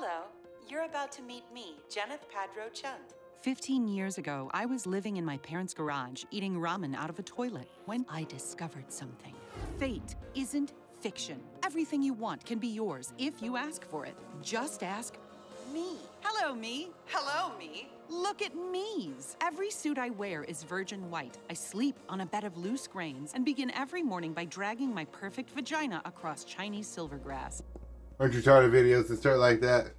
Hello, you're about to meet me, Jeneth Padro Chund. 15 years ago, I was living in my parents' garage, eating ramen out of a toilet, when I discovered something. Fate isn't fiction. Everything you want can be yours if you ask for it. Just ask me. Hello, me. Hello, me. Look at me's. Every suit I wear is virgin white. I sleep on a bed of loose grains and begin every morning by dragging my perfect vagina across Chinese silvergrass. Aren't you tired of videos that start like that?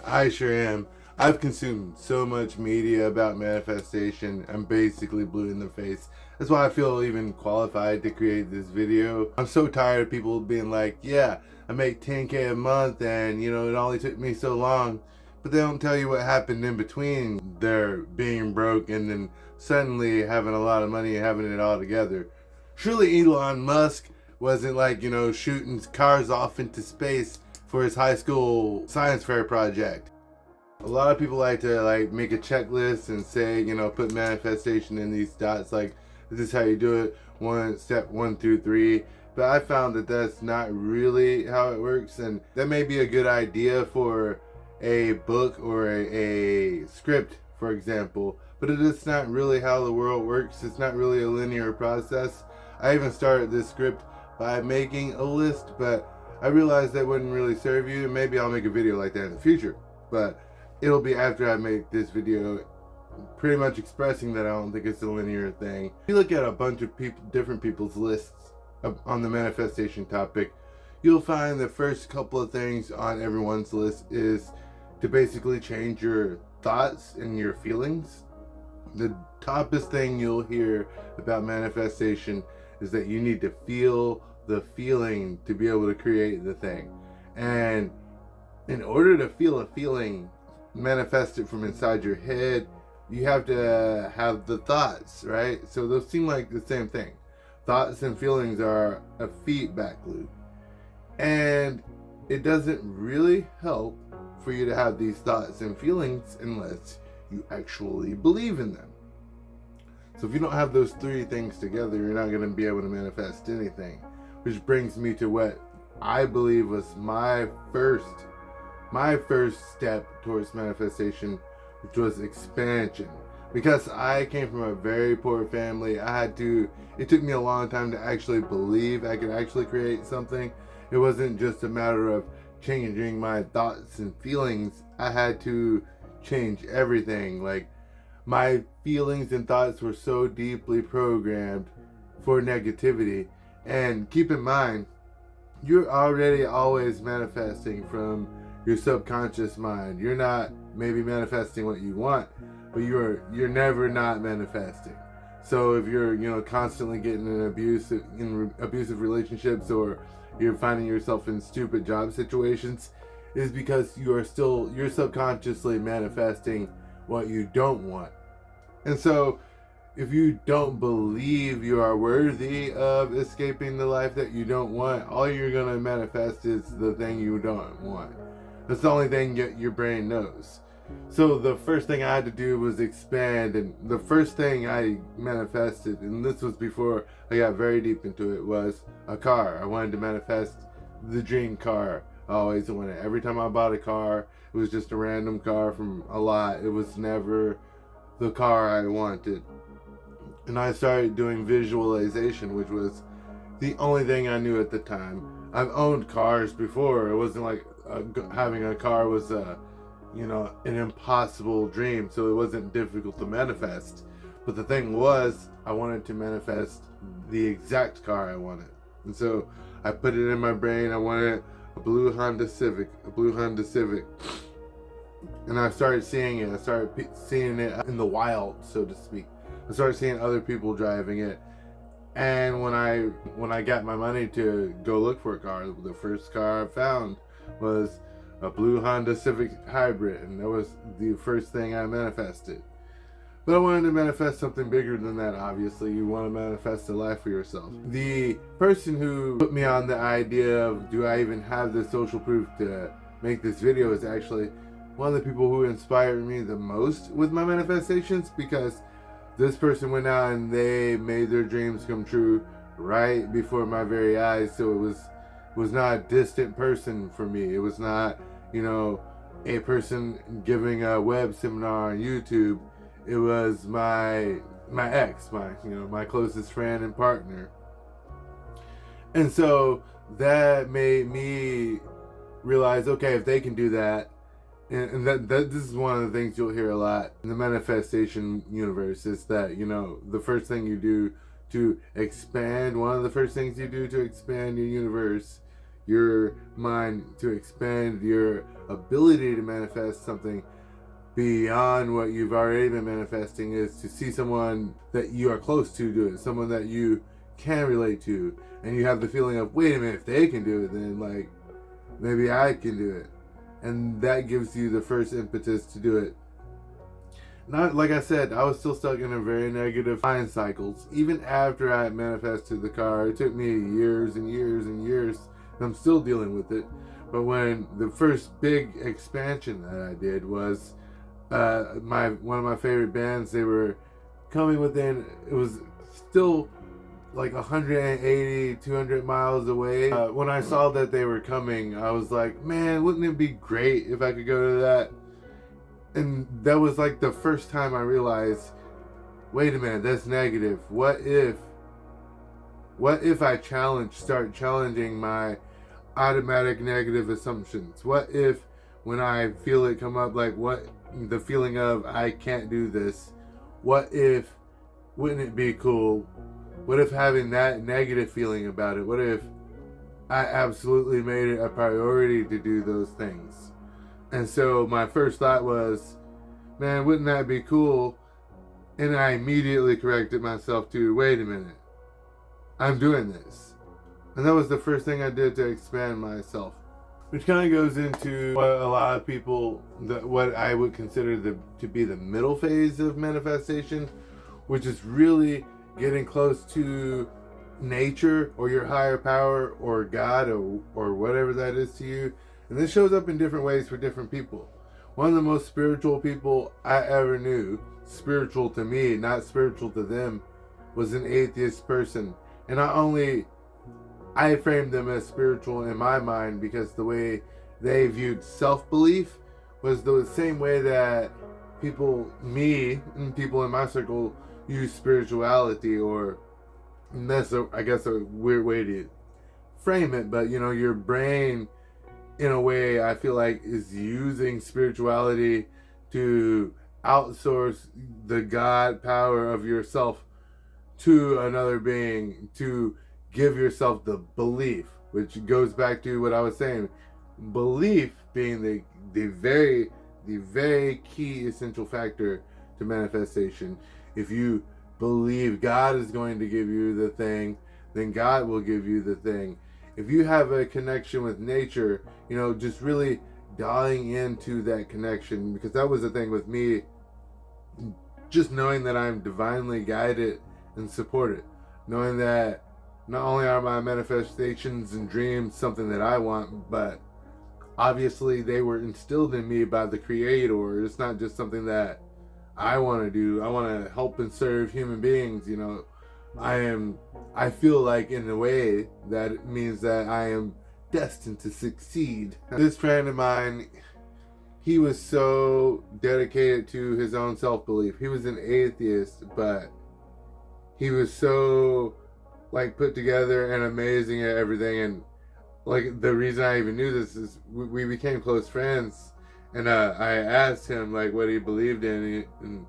I sure am. I've consumed so much media about manifestation, I'm basically blue in the face. That's why I feel even qualified to create this video. I'm so tired of people being like, yeah, I make 10K a month and it only took me so long. But they don't tell you what happened in between their being broke and then suddenly having a lot of money and having it all together. Surely Elon Musk wasn't like, shooting cars off into space for his high school science fair project. A lot of people like to make a checklist and say, put manifestation in these dots, like this is how you do it, step 1 through 3. But I found that that's not really how it works, and that may be a good idea for a book or a script, for example, but it is not really how the world works. It's not really a linear process. I even started this script by making a list, but I realized that wouldn't really serve you. Maybe I'll make a video like that in the future, but it'll be after I make this video pretty much expressing that I don't think it's a linear thing. If you look at a bunch of different people's lists on the manifestation topic, you'll find the first couple of things on everyone's list is to basically change your thoughts and your feelings. The toppest thing you'll hear about manifestation is that you need to feel the feeling to be able to create the thing. And in order to feel a feeling, manifest it from inside your head, you have to have the thoughts, right? So those seem like the same thing. Thoughts and feelings are a feedback loop. And it doesn't really help for you to have these thoughts and feelings unless you actually believe in them. So if you don't have those three things together, you're not going to be able to manifest anything. Which brings me to what I believe was my first step towards manifestation, which was expansion. Because I came from a very poor family, it took me a long time to actually believe I could actually create something. It wasn't just a matter of changing my thoughts and feelings. I had to change everything. Like, my feelings and thoughts were so deeply programmed for negativity. And keep in mind, you're already always manifesting from your subconscious mind. You're not maybe manifesting what you want, but you're never not manifesting. So if you're constantly getting in abusive relationships, or you're finding yourself in stupid job situations, is because you're subconsciously manifesting what you don't want. And so if you don't believe you are worthy of escaping the life that you don't want, all you're going to manifest is the thing you don't want. That's the only thing your brain knows. So the first thing I had to do was expand, and the first thing I manifested, and this was before I got very deep into it, was a car. I wanted to manifest the dream car. I always wanted. Every time I bought a car, it was just a random car from a lot. It was never the car I wanted. And I started doing visualization, which was the only thing I knew at the time. I've owned cars before. It wasn't like having a car was an impossible dream, so it wasn't difficult to manifest. But the thing was, I wanted to manifest the exact car I wanted. And so I put it in my brain. I wanted a blue Honda Civic. And I started seeing it. I started seeing it in the wild, so to speak. I started seeing other people driving it. And when I got my money to go look for a car, the first car I found was a blue Honda Civic Hybrid, and that was the first thing I manifested. But I wanted to manifest something bigger than that, obviously. You want to manifest a life for yourself. The person who put me on the idea of, do I even have the social proof to make this video, is actually one of the people who inspired me the most with my manifestations, because this person went out and they made their dreams come true right before my very eyes. So it was not a distant person for me. It was not a person giving a web seminar on YouTube. It was my ex, my closest friend and partner. And so that made me realize, okay, if they can do that, and that this is one of the things you'll hear a lot in the manifestation universe, is that, the first thing you do to expand, one of the first things you do to expand your universe, your mind, to expand your ability to manifest something beyond what you've already been manifesting, is to see someone that you are close to do it, someone that you can relate to, and you have the feeling of, wait a minute, if they can do it, then like maybe I can do it. And that gives you the first impetus to do it. Not, like I said, I was still stuck in a very negative mind cycles. Even after I had manifested the car, it took me years and years and years, and I'm still dealing with it. But when the first big expansion that I did was one of my favorite bands, they were coming within, it was still like 180, 200 miles away. When I saw that they were coming, I was like, man, wouldn't it be great if I could go to that? And that was like the first time I realized, wait a minute, that's negative. What if I start challenging my automatic negative assumptions? What if when I feel it come up, like the feeling of I can't do this, wouldn't it be cool? What if having that negative feeling about it, what if I absolutely made it a priority to do those things? And so my first thought was, man, wouldn't that be cool? And I immediately corrected myself to, wait a minute, I'm doing this. And that was the first thing I did to expand myself. Which kind of goes into what a lot of people, what I would consider to be the middle phase of manifestation, which is really getting close to nature or your higher power or God or whatever that is to you. And this shows up in different ways for different people. One of the most spiritual people I ever knew, spiritual to me, not spiritual to them, was an atheist person. And not only I framed them as spiritual in my mind because the way they viewed self-belief was the same way that me and people in my circle use spirituality, and that's I guess a weird way to frame it, but your brain in a way I feel like is using spirituality to outsource the God power of yourself to another being, to give yourself the belief, which goes back to what I was saying, belief being the very key essential factor to manifestation. If you believe God is going to give you the thing, then God will give you the thing. If you have a connection with nature, just really dialing into that connection, because that was the thing with me, just knowing that I'm divinely guided and supported, knowing that not only are my manifestations and dreams something that I want, but obviously they were instilled in me by the Creator. It's not just something that I want to do. I want to help and serve human beings. I feel like in a way that it means that I am destined to succeed. This friend of mine, he was so dedicated to his own self-belief. He was an atheist, but he was so put together and amazing at everything. And the reason I even knew this is we became close friends. And I asked him what he believed in, and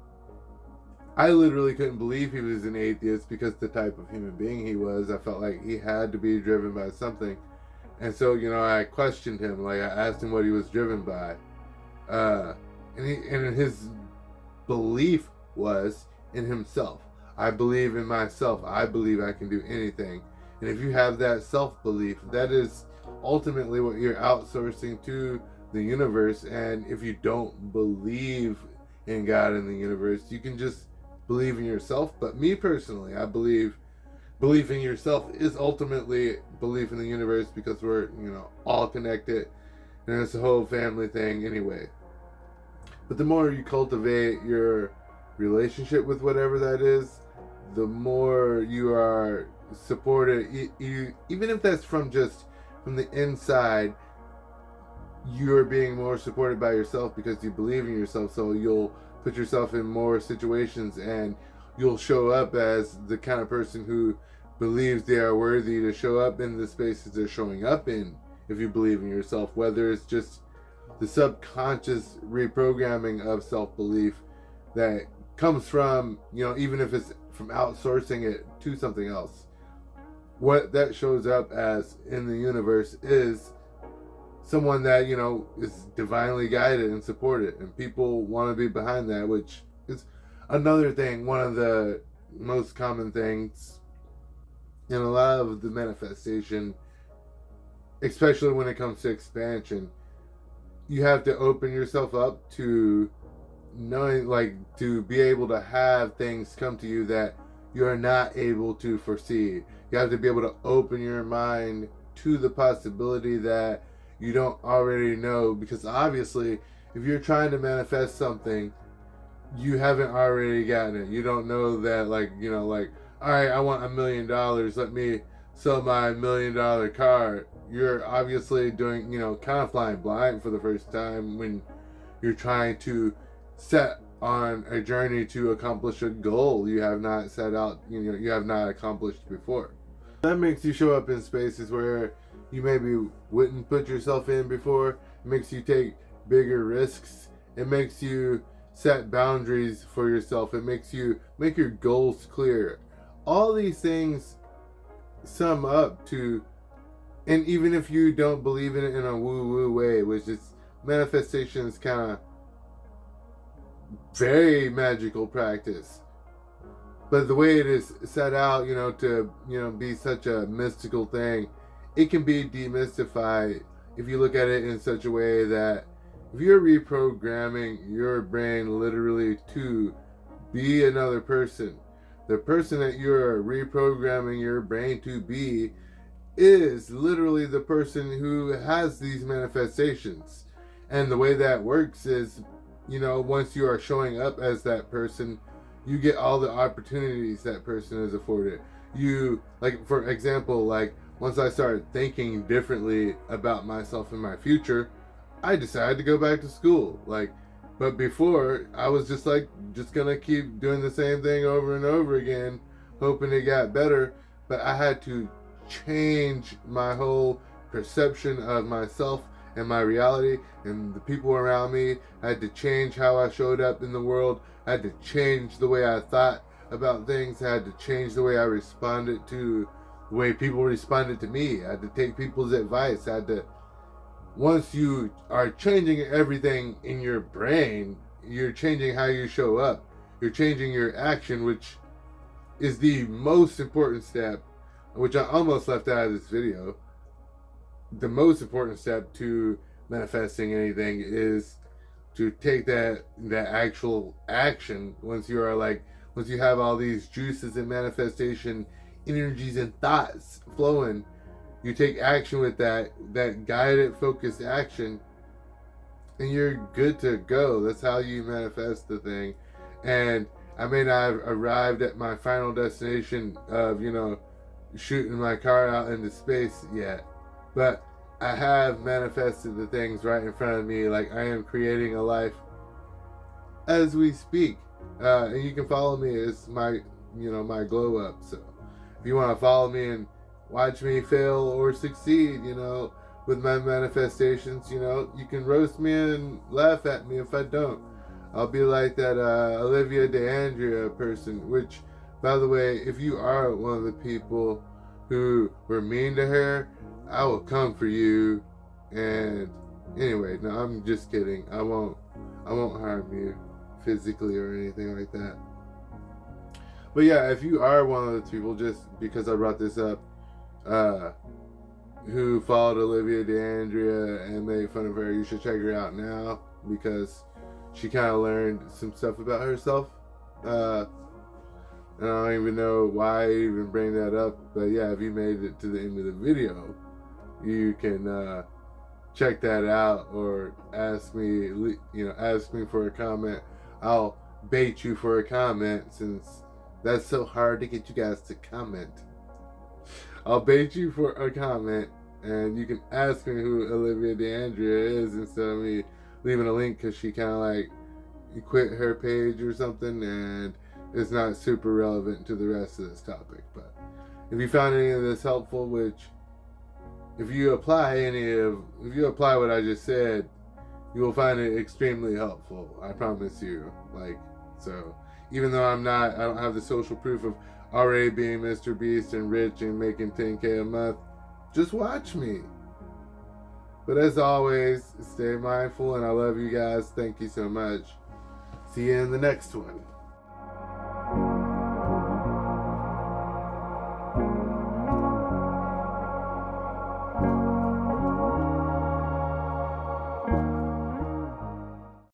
I literally couldn't believe he was an atheist because the type of human being he was. I felt like he had to be driven by something. And so, I questioned him. I asked him what he was driven by. And his belief was in himself. I believe in myself. I believe I can do anything. And if you have that self-belief, that is ultimately what you're outsourcing to the universe. And if you don't believe in God and the universe, you can just believe in yourself. But me personally, I believe belief in yourself is ultimately belief in the universe, because we're all connected, and it's a whole family thing anyway. But the more you cultivate your relationship with whatever that is, the more you are supported. Even if that's from the inside, you're being more supported by yourself because you believe in yourself. So you'll put yourself in more situations and you'll show up as the kind of person who believes they are worthy to show up in the spaces they're showing up in if you believe in yourself, whether it's just the subconscious reprogramming of self-belief that comes from, even if it's from outsourcing it to something else. What that shows up as in the universe is someone that, is divinely guided and supported, and people want to be behind that, which is another thing. One of the most common things in a lot of the manifestation, especially when it comes to expansion, you have to open yourself up to knowing, to be able to have things come to you that you're not able to foresee. You have to be able to open your mind to the possibility that you don't already know, because obviously if you're trying to manifest something, you haven't already gotten it. You don't know that, all right, I want $1 million, let me sell my $1 million car. You're obviously doing, kind of flying blind for the first time when you're trying to set on a journey to accomplish a goal you have not set out, you have not accomplished before. That makes you show up in spaces where you maybe wouldn't put yourself in before. It makes you take bigger risks. It makes you set boundaries for yourself. It makes you make your goals clear. All these things sum up to, and even if you don't believe in it in a woo-woo way, which is manifestation is kind of very magical practice, but the way it is set out, to be such a mystical thing, it can be demystified if you look at it in such a way that if you're reprogramming your brain literally to be another person, the person that you're reprogramming your brain to be is literally the person who has these manifestations. And the way that works is, once you are showing up as that person, you get all the opportunities that person is afforded. You, for example, once I started thinking differently about myself and my future, I decided to go back to school. But before, I was just gonna keep doing the same thing over and over again, hoping it got better. But I had to change my whole perception of myself and my reality and the people around me. I had to change how I showed up in the world. I had to change the way I thought about things. I had to change the way I responded to the way people responded to me. I had to take people's advice. Once you are changing everything in your brain, you're changing how you show up. You're changing your action, which is the most important step, which I almost left out of this video. The most important step to manifesting anything is to take that actual action. Once you have all these juices and manifestation energies and thoughts flowing, you take action with that guided, focused action, and you're good to go. That's how you manifest the thing. And I may not have arrived at my final destination of, shooting my car out into space yet, but I have manifested the things right in front of me. I am creating a life as we speak. And you can follow me. It's my, my glow up. So if you want to follow me and watch me fail or succeed, with my manifestations, you can roast me and laugh at me if I don't. I'll be like that Olivia DeAndrea person, which, by the way, if you are one of the people who were mean to her, I will come for you. And anyway, no, I'm just kidding. I won't harm you physically or anything like that. But yeah, if you are one of those people, just because I brought this up, who followed Olivia DeAndrea and made fun of her, you should check her out now, because she kind of learned some stuff about herself. And I don't even know why I even bring that up, but yeah, if you made it to the end of the video, you can check that out, or ask me for a comment. I'll bait you for a comment, since that's so hard to get you guys to comment. I'll bait you for a comment, And you can ask me who Olivia DeAndrea is instead of me leaving a link, because she kind of like quit her page or something, and it's not super relevant to the rest of this topic. But if you found any of this helpful, which if you apply what I just said, you will find it extremely helpful. I promise you. So even though I don't have the social proof of already being Mr. Beast and rich and making 10K a month, just watch me. But as always, stay mindful, and I love you guys. Thank you so much. See you in the next one.